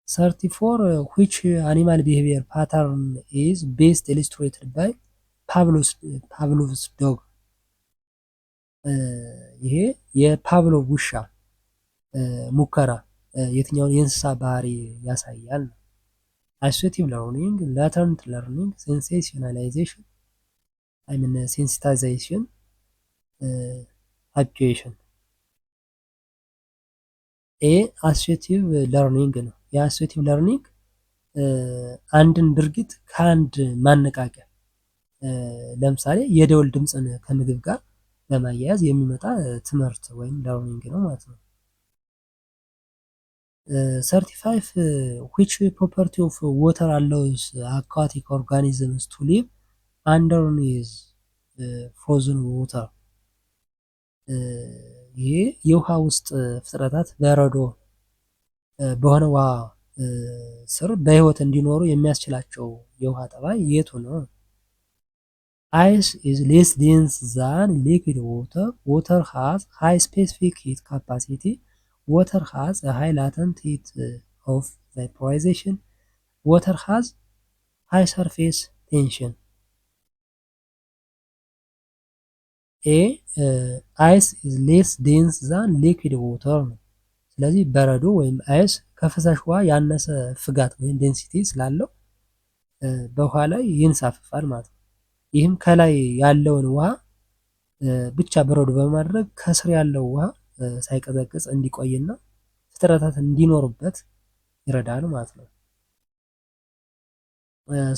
34 which animal behavior pattern is best illustrated by Pavlov's dog? ይሄ የፓቭሎቭ ውሻ ሙከራ የትኛውን የእንስሳ ባህሪ ያሳያል? አሶሲቲቭ ለርኒንግ፣ ላተንት ለርኒንግ፣ ሴንሴሽናላይዜሽን ሴንሲታይዜሽን፣ አፕሊኬሽን። ኤ አሶሲቲቭ ለርኒንግ ነው። የአሶሲቲቭ ለርኒንግ አንድን ድርጊት ከአንድ ማነቃቂያ ለምሳሌ የደወል ድምፅን ከምግብ ጋር በማያያዝ የሚመጣ ትምህርት ወይም ለርኒንግ ነው ማለት ነው። 35 which property of water allows aquatic organisms to live underneath frozen water? ይሄ የውሃ ውስጥ ፍጥረታት በረዶ በሆነ ውሃ ስር በህይወት እንዲኖሩ የሚያስችላቸው የውሃ ጠባይ የቱ ነው? Ice is less dense than liquid water. Water has high specific heat capacity. Water has a high latent heat of vaporization. Water has high surface tension. A ice is less dense than liquid water ነው። ስለዚህ በረዶ ወይም አይስ ከፈሳሽ ውሃ ያነሰ ፍጋት ወይም ዴንሲቲ ስላለው በውሃ ላይ ይንሳፈፋል ማለት ነው። ይህም ከላይ ያለውን ውሃ ብቻ በረዶ በማድረግ ከስር ያለው ውሃ ሳይቀዘቅዝ እንዲቆይና ፍጥረታት እንዲኖሩበት ይረዳል ማለት ነው።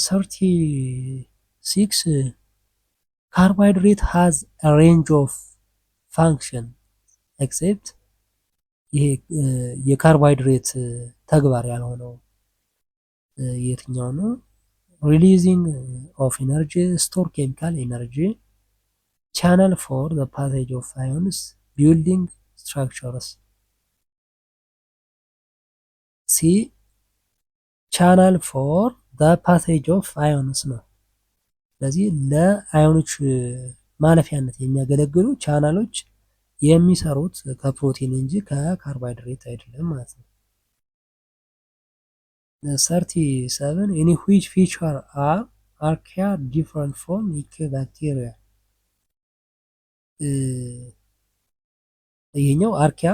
36 carbohydrate has a range of function except ይሄ የካርቦሃይድሬት ተግባር ያልሆነው የትኛው ነው? ሪሊዚንግ ኦፍ ኢነርጂ፣ ስቶር ኬሚካል ኤነርጂ፣ ቻናል ፎር ዘ ፓሴጅ ኦፍ አዮንስ፣ ቢልዲንግ ስትራክቸርስ። ሲ ቻናል ፎር ዘ ፓሴጅ ኦፍ አዮንስ ነው። ስለዚህ ለአዮኖች ማለፊያነት የሚያገለግሉ ቻናሎች የሚሰሩት ከፕሮቲን እንጂ ከካርቦሃይድሬት አይደለም ማለት ነው። 37 in which feature are archaea different from Echinocea? ይሄኛው አርኪያ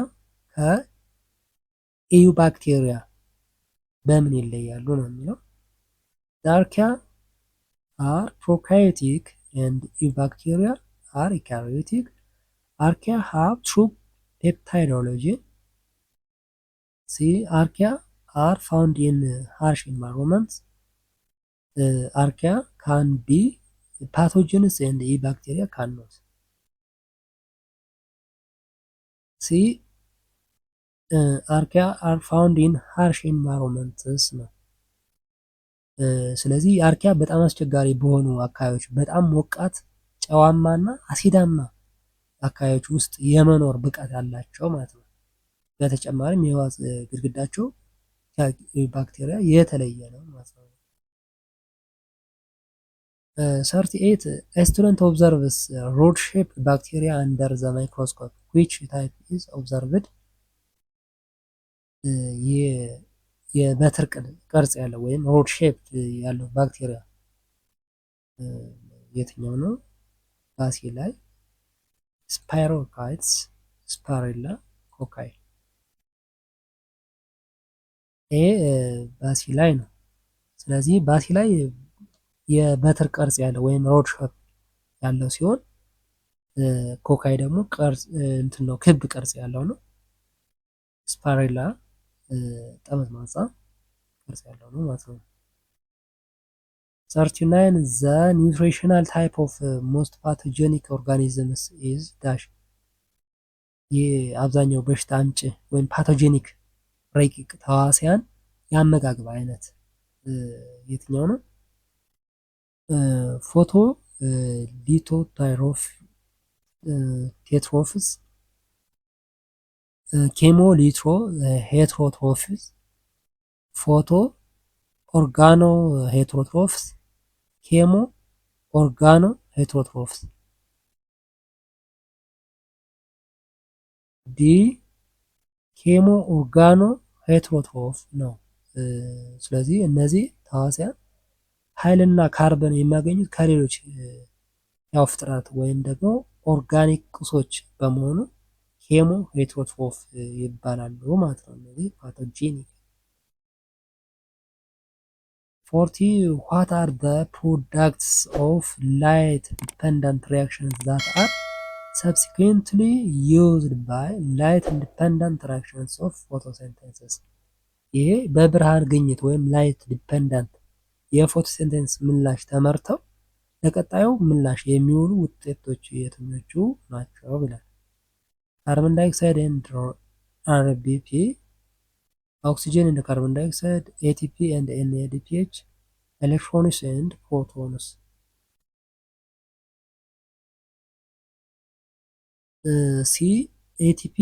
ከኢዩ ባክቴሪያ በምን ይለያሉ ነው የሚለው። አርኪያ are prokaryotic and Eubacteria are eukaryotic. Archaea have true peptidology. See, archaea are found in harsh environments. Archaea can be pathogens and Eubacteria cannot. See, archaea are found in harsh environments ነው። ስለዚህ አርኪያ በጣም አስቸጋሪ በሆኑ አካባቢዎች በጣም ሞቃት፣ ጨዋማና አሲዳማ አካባቢዎች ውስጥ የመኖር ብቃት ያላቸው ማለት ነው። በተጨማሪም የውሃ ግድግዳቸው ባክቴሪያ የተለየ ነው ማለት ነው። 38 a student observes rod shaped bacteria under the microscope. Which type is observed? የበትር ቅርጽ ያለው ወይም ሮድ ሼፕ ያለው ባክቴሪያ የትኛው ነው? ባሲላይ፣ ስፓይሮካይትስ፣ ስፓሬላ፣ ኮካይ። ይሄ ባሲላይ ነው። ስለዚህ ባሲላይ የበትር ቅርጽ ያለው ወይም ሮድ ሼፕ ያለው ሲሆን ኮካይ ደግሞ ቅርጽ እንትን ነው፣ ክብ ቅርጽ ያለው ነው። ስፓሬላ ጠመዝማዛ ቅርጽ ያለው ነው ማለት ነው። 39 ዘ ኒውትሪሽናል ታይፕ ኦፍ ሞስት ፓቶጀኒክ ኦርጋኒዝምስ ኢዝ ዳሽ። ይህ አብዛኛው በሽታ አምጪ ወይም ፓቶጀኒክ ረቂቅ ተዋሲያን የአመጋገብ አይነት የትኛው ነው? ፎቶ ሊቶታይሮፍ ቴትሮፍስ፣ ኬሞ ሊትሮ ሄትሮትሮፍስ፣ ፎቶ ኦርጋኖ ሄትሮትሮፍስ፣ ኬሞ ኦርጋኖ ሄትሮትሮፍስ። ዲ ኬሞ ኦርጋኖ ሄትሮትሮፍ ነው። ስለዚህ እነዚህ ተዋሲያን ኃይልና ካርበን የሚያገኙት ከሌሎች ያው ፍጥረት ወይም ደግሞ ኦርጋኒክ ቁሶች በመሆኑ ኬሞ ሄትሮትሮፍ ይባላሉ ማለት ነው። እነዚህ ፓቶጂኒክ። 40 what are the products of light dependent reactions that are subsequently used by light independent reactions of photosynthesis? ይሄ በብርሃን ግኝት ወይም ላይት ዲፐንደንት የፎቶሲንቴሲስ ምላሽ ተመርተው ለቀጣዩ ምላሽ የሚውሉ ውጤቶች የትኞቹ ናቸው ብለን ካርቦን ዳይኦክሳይድ ኤንድ አርቢፒ፣ ኦክሲጅን ኤንድ ካርቦን ዳይኦክሳይድ፣ ኤቲፒ ኤንድ ኤንኤዲፒኤች፣ ኤሌክትሮንስ ኤንድ ፕሮቶንስ። ሲ ኤቲፒ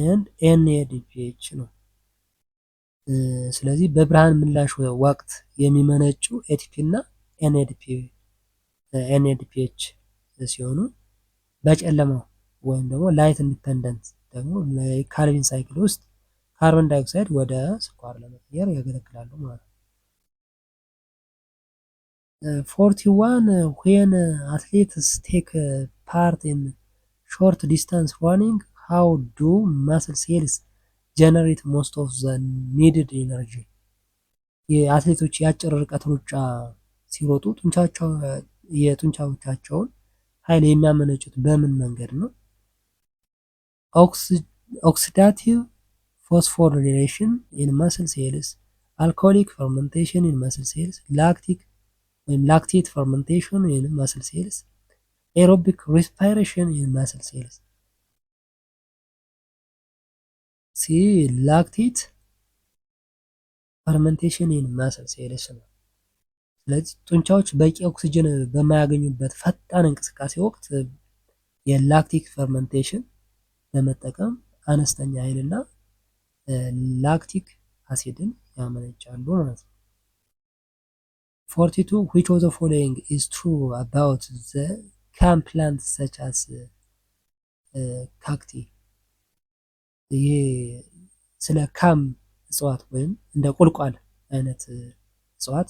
ኤንድ ኤንኤዲፒኤች ነው። ስለዚህ በብርሃን ምላሽ ወቅት የሚመነጩ ኤቲፒ እና ኤንኤዲፒኤች ሲሆኑ በጨለማው ወይም ደግሞ ላይት ኢንዲፐንደንት ደግሞ ካልቪን ሳይክል ውስጥ ካርቦን ዳይኦክሳይድ ወደ ስኳር ለመቀየር ያገለግላሉ ማለት ነው። 41 when athletes take part in short distance running, how do muscle cells generate most of the needed energy? የአትሌቶች የአጭር ርቀት ሩጫ ሲሮጡ የጡንቻዎቻቸውን ኃይል የሚያመነጩት በምን መንገድ ነው? ኦክሲዳቲቭ ፎስፎሪሌሽን ኢን መስል ሴልስ፣ አልኮሊክ ፈርመንቴሽን ኢን መስል ሴልስ፣ ላክቲክ ወይም ላክቴት ፈርመንቴሽን ኢን መስል ሴልስ፣ ኤሮቢክ ሪስፓይሬሽን ኢን መስል ሴልስ። ሲ ላክቴት ፈርመንቴሽን ኢን መስል ሴልስ ነው። ስለዚህ ጡንቻዎች በቂ ኦክሲጅን በማያገኙበት ፈጣን እንቅስቃሴ ወቅት የላክቲክ ፈርመንቴሽን በመጠቀም አነስተኛ ኃይልና ላክቲክ አሲድን ያመነጫሉ ማለት ነው። 42 which of the following is true about the cam plants such as cacti? ይሄ ስለ ካም እጽዋት ወይም እንደ ቁልቋል አይነት እጽዋት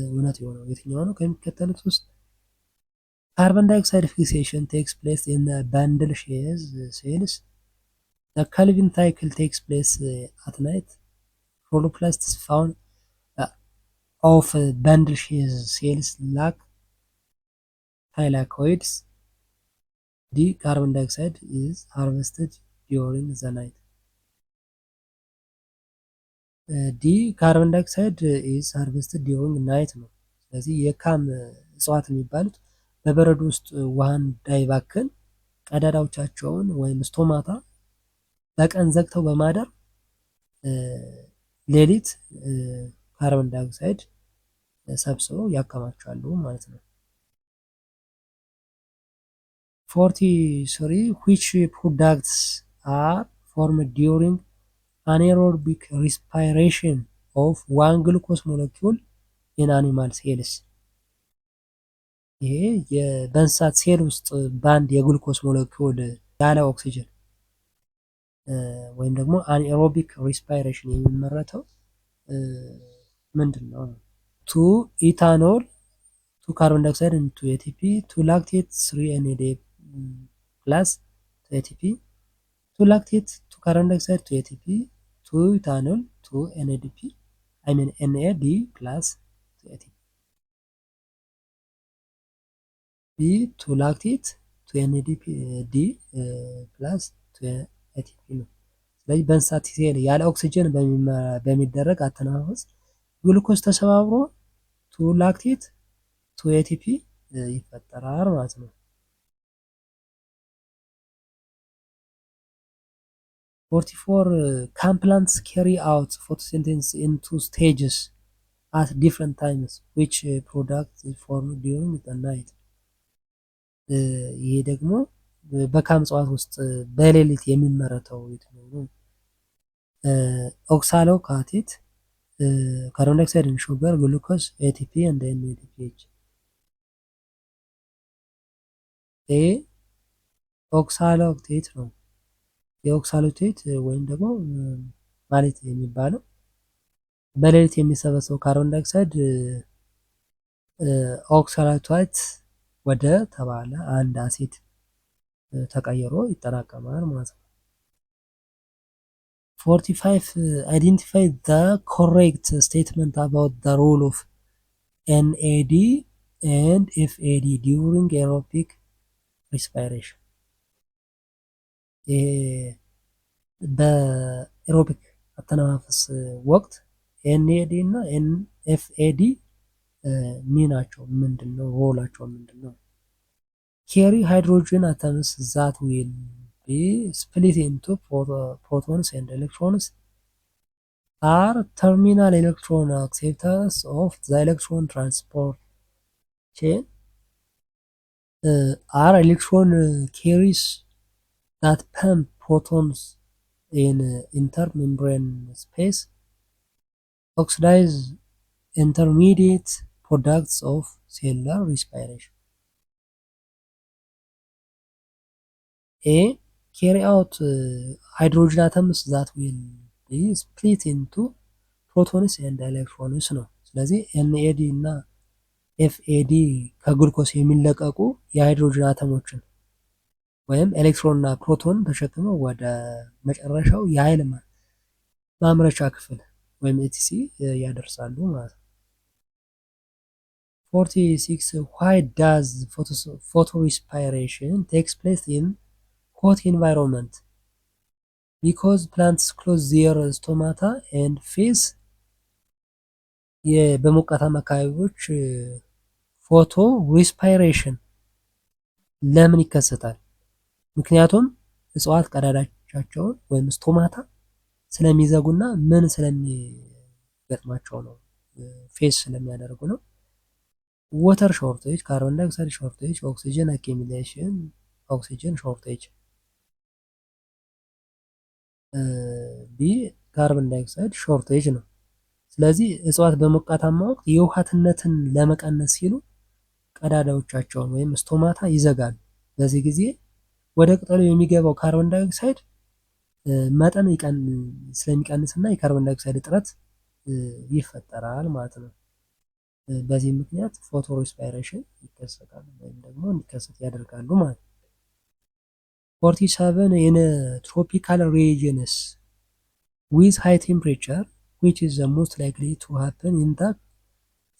እውነት የሆነው የትኛው ነው ከሚከተሉት ውስጥ? ካርቦን ዳይኦክሳይድ ፊክሴሽን ቴክስ ፕሌስ ኢን ባንድል ሴልስ፣ the Calvin cycle takes place at night, chloroplasts found of bundle cells lack thylakoids, D carbon dioxide is harvested during the night. ዲ ካርቦን ዳይኦክሳይድ ኢዝ ሃርቨስትድ ዲዩሪንግ ናይት ነው። ስለዚህ የካም እጽዋት የሚባሉት በበረዶ ውስጥ ውሃን እንዳይባክን ቀዳዳዎቻቸውን ወይም ስቶማታ በቀን ዘግተው በማደር ሌሊት ካርቦን ዳይኦክሳይድ ሰብስበው ያከማቻሉ ማለት ነው። 43 which products are formed during anaerobic respiration of one glucose molecule in animal cells? ይሄ በእንስሳት ሴል ውስጥ በአንድ የግሉኮስ ሞለኪውል ያለ ኦክሲጅን ወይም ደግሞ አናኤሮቢክ ሪስፓይሬሽን የሚመረተው ምንድን ነው? ቱ ኢታኖል፣ ቱ ካርቦን ዳይኦክሳይድ፣ ቱ ኤቲፒ፣ ቱ ላክቴት፣ 3 ኤንኤዲ ፕላስ ቱ ኤቲፒ፣ ቱ ላክቴት፣ ቱ ካርቦን ዳይኦክሳይድ፣ ቱ ኤቲፒ፣ ቱ ኢታኖል፣ ቱ ኤንኤዲፒ ኤንኤዲ ፕላስ ቱ ኤቲፒ። ቢ ቱ ላክቴት፣ ቱ ዲ ፕላስ ኤቲፒ ነው። ስለዚህ በእንስሳት ሴል ያለ ኦክሲጅን በሚደረግ አተነፋፈስ ግሉኮስ ተሰባብሮ ቱ ላክቴት ቱ ኤቲፒ ይፈጠራል ማለት ነው። 44 can plants carry out photosynthesis in two stages at different times which products form during the night? ይሄ ደግሞ በካም እጽዋት ውስጥ በሌሊት የሚመረተው የትኛው ነው? ኦክሳሎካቴት፣ ካርቦን ዳይኦክሳይድ፣ ሹገር፣ ግሉኮስ፣ ኤቲፒ እንደ ኤንኤዲፒኤች። ይሄ ኦክሳሎክቴት ነው። የኦክሳሎክቴት ወይም ደግሞ ማለት የሚባለው በሌሊት የሚሰበሰበው ካርቦን ዳይኦክሳይድ ኦክሳሎታይት ወደ ተባለ አንድ አሲድ ተቀይሮ ይጠራቀማል ማለት ነው። 45 identify the correct statement about the role of NAD and FAD during aerobic respiration. በኤሮቢክ አተነፋፈስ ወቅት NAD እና FAD ሚናቸው ምንድነው? ሮላቸው ምንድነው? carry hydrogen atoms that will be split into protons and electrons, are terminal electron acceptors of the electron transport chain, are electron carriers that pump protons in intermembrane space, oxidize intermediate products of cellular respiration. A carry out hydrogen atoms that will be split into protons and electrons ነው። ስለዚህ NAD እና FAD ከግሉኮስ የሚለቀቁ የሃይድሮጅን አተሞችን ወይም ኤሌክትሮን እና ፕሮቶን ተሸክመው ወደ መጨረሻው የኃይል ማምረቻ ክፍል ወይም ኤቲሲ ያደርሳሉ ማለት ነው። 46 why does photorespiration takes place in hot environment? Because plants close their stomata and face በሞቃታማ አካባቢዎች ፎቶ ሪስፓይሬሽን ለምን ይከሰታል? ምክንያቱም እጽዋት ቀዳዳቸውን ወይም ስቶማታ ስለሚዘጉና ምን ስለሚገጥማቸው ነው? ፌስ ስለሚያደርጉ ነው። ወተር ሾርቴጅ፣ ካርቦን ዳይኦክሳይድ ሾርቴጅ፣ ኦክሲጅን አኪሚሌሽን፣ ኦክሲጅን ሾርቴጅ። ቢ ካርቦን ዳይኦክሳይድ ሾርቴጅ ነው። ስለዚህ እጽዋት በሞቃታማ ወቅት የውሃትነትን ለመቀነስ ሲሉ ቀዳዳዎቻቸውን ወይም ስቶማታ ይዘጋሉ። በዚህ ጊዜ ወደ ቅጠሉ የሚገባው ካርቦን ዳይኦክሳይድ መጠን ስለሚቀንስና የካርቦን ዳይኦክሳይድ እጥረት ይፈጠራል ማለት ነው። በዚህ ምክንያት ፎቶ ሪስፓይሬሽን ይከሰታል ወይም ደግሞ እንዲከሰት ያደርጋሉ ማለት ነው። 47 in tropical regions with high temperature which is the most likely to happen in the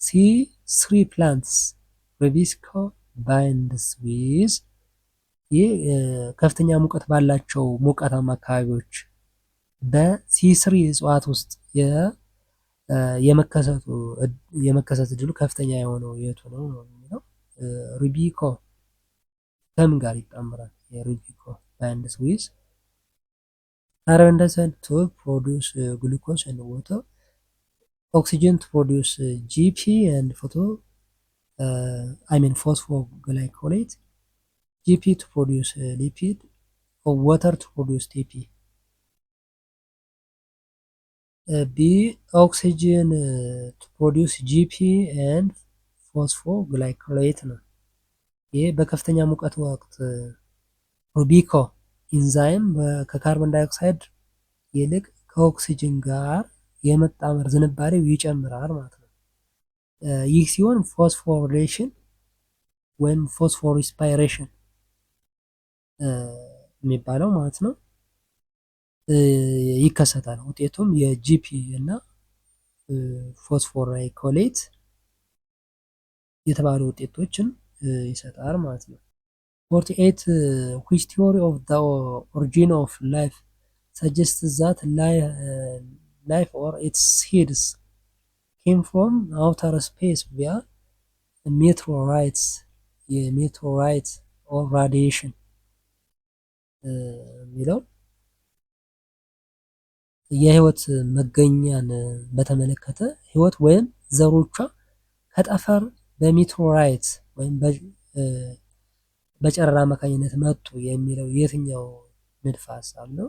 C3 plants Rubisco binds with ይህ ከፍተኛ ሙቀት ባላቸው ሞቃታማ አካባቢዎች በሲ3 እጽዋት ውስጥ የመከሰት እድሉ ከፍተኛ የሆነው የቱ ነው የሚለው ሩቢኮ ከምን ጋር ይጣመራል? የሩቢኮ binds with carbon dioxide to produce glucose and water, oxygen to produce GP and phosphoglycolate, GP to produce lipid, or water to produce TP. B oxygen to produce GP and phosphoglycolate ነው። ይህ በከፍተኛ ሙቀት ወቅት ሩቢኮ ኢንዛይም ከካርቦን ዳይኦክሳይድ ይልቅ ከኦክሲጅን ጋር የመጣመር ዝንባሌው ይጨምራል ማለት ነው። ይህ ሲሆን ፎስፎሪሌሽን ወይም ፎስፎሪስፓይሬሽን የሚባለው ማለት ነው ይከሰታል። ውጤቱም የጂፒ እና ፎስፎራይኮሌት የተባሉ ውጤቶችን ይሰጣል ማለት ነው። 48 which theory of the origin of life suggests that life or its seeds came from outer space via meteorites የሜቴዎራይት ኦር ራዲዬሽን የሚለው የህይወት መገኛን በተመለከተ ህይወት ወይም ዘሮቿ ከጠፈር በሜቴዎራይት ወይም በጨረር አማካኝነት መጡ የሚለው የትኛው ንድፈ ሀሳብ ነው?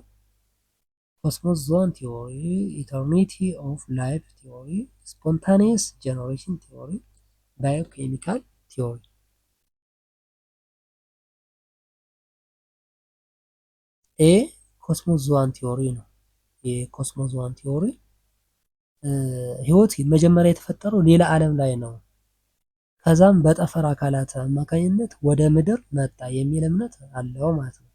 ኮስሞስ ዞን ቲዎሪ፣ ኢተርኒቲ ኦፍ ላይፍ ቲዎሪ፣ ስፖንታኒየስ ጀነሬሽን ቲዎሪ፣ ባዮኬሚካል ቲዎሪ። ኤ ኮስሞስ ዞን ቲዎሪ ነው። የኮስሞስ ዞን ቲዎሪ ህይወት መጀመሪያ የተፈጠረው ሌላ ዓለም ላይ ነው፣ ከዛም በጠፈር አካላት አማካኝነት ወደ ምድር መጣ የሚል እምነት አለው ማለት ነው።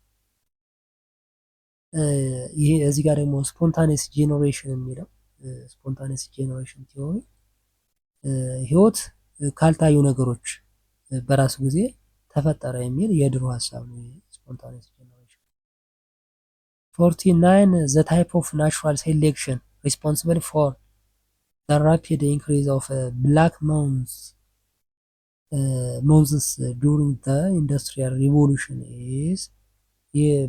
ይሄ እዚህ ጋር ደግሞ ስፖንታኒየስ ጄኔሬሽን የሚለው ስፖንታኒየስ ጄኔሬሽን ቲዎሪ ህይወት ካልታዩ ነገሮች በራሱ ጊዜ ተፈጠረ የሚል የድሮ ሀሳብ ነው። ስፖንታኒየስ ጄኔሬሽን 49 the type of natural selection responsible for the rapid increase of black moths during the industrial revolution is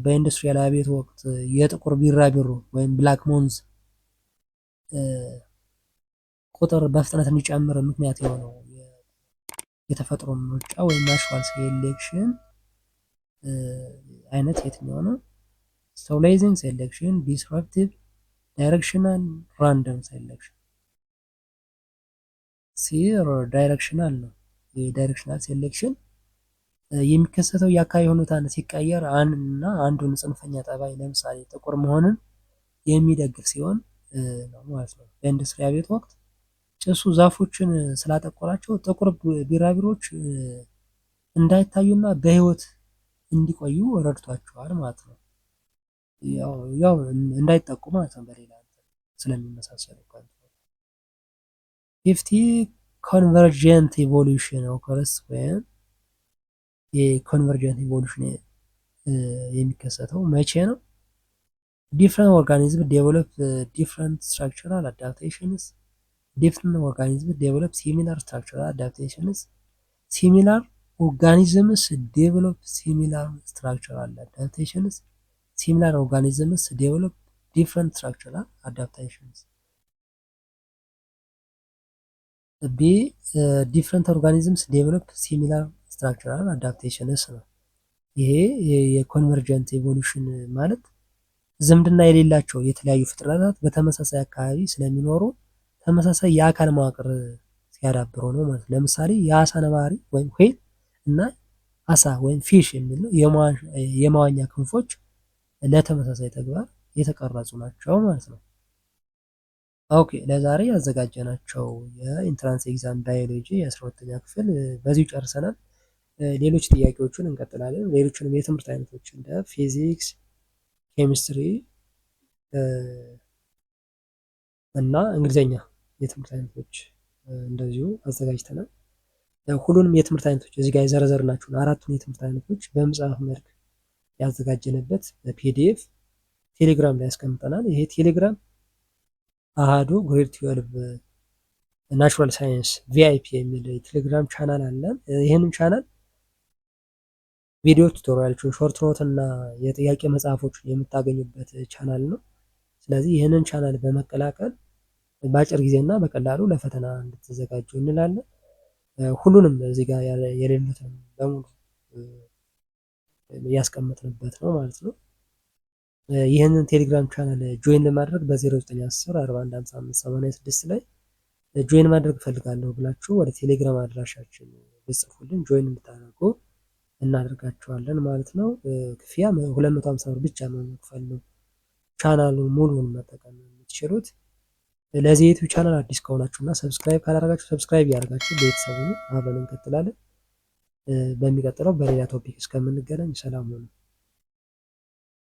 በኢንዱስትሪያል አብዮት ወቅት የጥቁር ቢራቢሮ ወይም ብላክ ሞንዝ ቁጥር በፍጥነት እንዲጨምር ምክንያት የሆነው የተፈጥሮ ምርጫ ወይም ናቹራል ሴሌክሽን አይነት የትኛው ነው? ስቶሌይዚንግ ሴሌክሽን፣ ዲስራፕቲቭ፣ ዳይሬክሽናል፣ ራንደም ሴሌክሽን። ሲ ዳይሬክሽናል ነው። የዳይሬክሽናል ሴሌክሽን የሚከሰተው የአካባቢ ሁኔታን ሲቀየር እና አንዱን ጽንፈኛ ጠባይ ለምሳሌ ጥቁር መሆንን የሚደግፍ ሲሆን ነው ማለት ነው። በኢንዱስትሪ አብዮት ወቅት ጭሱ ዛፎችን ስላጠቆራቸው ጥቁር ቢራቢሮች እንዳይታዩና በህይወት እንዲቆዩ ረድቷቸዋል ማለት ነው። ያው እንዳይጠቁ ማለት ነው በሌላ ስለሚመሳሰሉ። 50 ኮንቨርጀንት ኢቮሉሽን ኦከርስ ወይም የኮንቨርጀንት ኢቮሉሽን የሚከሰተው መቼ ነው? ዲፍረንት ኦርጋኒዝም ዴቨሎፕ ዲፍረንት ስትራክቸራል አዳፕቴሽንስ፣ ዲፍረንት ኦርጋኒዝም ዴቨሎፕ ሲሚላር ስትራክቸራል አዳፕቴሽንስ፣ ሲሚላር ኦርጋኒዝምስ ዴቨሎፕ ሲሚላር ስትራክቸራል አዳፕቴሽንስ፣ ሲሚላር ኦርጋኒዝምስ ዴቨሎፕ ዲፍረንት ስትራክቸራል አዳፕቴሽንስ። ቢ ዲፍረንት ኦርጋኒዝምስ ዴቨሎፕ ሲሚላር ስትራክቸራል አዳፕቴሽንስ ነው። ይሄ የኮንቨርጀንት ኢቮሉሽን ማለት ዝምድና የሌላቸው የተለያዩ ፍጥረታት በተመሳሳይ አካባቢ ስለሚኖሩ ተመሳሳይ የአካል መዋቅር ሲያዳብሩ ነው ማለት ነው። ለምሳሌ የአሳ ነባሪ ወይም ዌል እና አሳ ወይም ፊሽ የሚለው የመዋኛ ክንፎች ለተመሳሳይ ተግባር የተቀረጹ ናቸው ማለት ነው። ኦኬ ለዛሬ ያዘጋጀናቸው የኢንትራንስ ኤግዛም ባዮሎጂ የ12ኛ ክፍል በዚሁ ጨርሰናል። ሌሎች ጥያቄዎችን እንቀጥላለን። ሌሎችንም የትምህርት አይነቶች እንደ ፊዚክስ፣ ኬሚስትሪ እና እንግሊዝኛ የትምህርት አይነቶች እንደዚሁ አዘጋጅተናል። ሁሉንም የትምህርት አይነቶች እዚህ ጋር የዘረዘርናቸውን አራቱን የትምህርት አይነቶች በመጽሐፍ መልክ ያዘጋጀንበት በፒዲኤፍ ቴሌግራም ላይ ያስቀምጠናል። ይሄ ቴሌግራም አሃዱ ግሬድ 12 ናቹራል ሳይንስ ቪአይፒ የሚል ቴሌግራም ቻናል አለን። ይህንን ቻናል ቪዲዮ ቱቶሪያሎችን፣ ሾርት ኖት እና የጥያቄ መጽሐፎችን የምታገኙበት ቻናል ነው። ስለዚህ ይህንን ቻናል በመቀላቀል በአጭር ጊዜና በቀላሉ ለፈተና እንድትዘጋጁ እንላለን። ሁሉንም እዚህ ጋር የሌሉትን በሙሉ ያስቀመጥንበት ነው ማለት ነው። ይህንን ቴሌግራም ቻናል ጆይን ለማድረግ በ0910 415586 ላይ ጆይን ማድረግ እፈልጋለሁ ብላችሁ ወደ ቴሌግራም አድራሻችን ብጽፉልን ጆይን እንድታደርጉ እናደርጋችኋለን ማለት ነው። ክፍያ 250 ብር ብቻ መክፈል ነው ቻናሉን ሙሉውን መጠቀም የምትችሉት። ለዚህ ዩቲዩብ ቻናል አዲስ ከሆናችሁና ሰብስክራይብ ካላደረጋችሁ ሰብስክራይብ ያደርጋችሁ ቤተሰቡን አብረን እንቀጥላለን። በሚቀጥለው በሌላ ቶፒክ እስከምንገናኝ ሰላም ሁኑ።